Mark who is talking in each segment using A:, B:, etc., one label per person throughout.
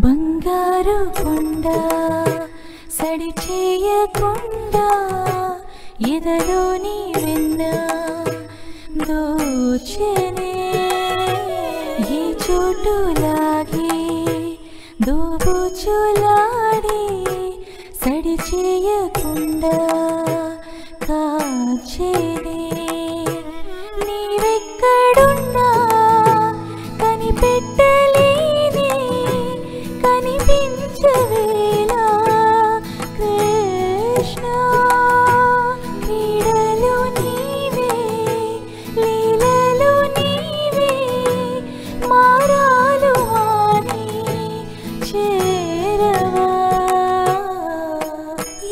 A: బంగారు కొండ సడి చేయకుండా ఎదలోని వెన్న దోచెనే ఈ చోటులాగే దోబుచులాడి సడి చేయకుండా కాచెనే నీవెక్కడున్నా కనిపెట్టలేని కనిపించవేలా కృష్ణ క్రీడలు నీవే లీలలు నీవే మారాలు అని చేరవా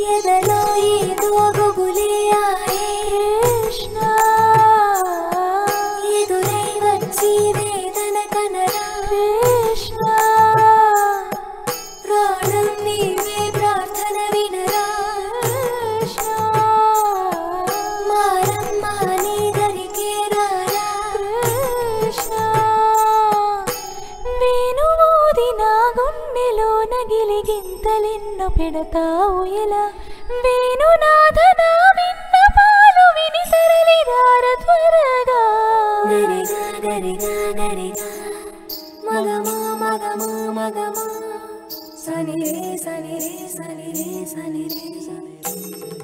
A: ఎదలో ఏదో గుబులే ఆయే కృష్ణ ఎదురై వచ్చి వేదన కనరా కృష్ణ ప్రాణం నీవే ప్రార్థన వినరా కృష్ణ మారమ్మా నీ దరికే రారా కృష్ణ వేణువూది నా గుండెలో నగిలిగింతలెన్నో పెడతావు ఎలా వేణునాథన విన్నపాలు విని తరలి రార త్వరగా గరిగా గరిగా గరిగా మగమా మగమా మగమా సని రే సని రే సని రే సని రే సని రే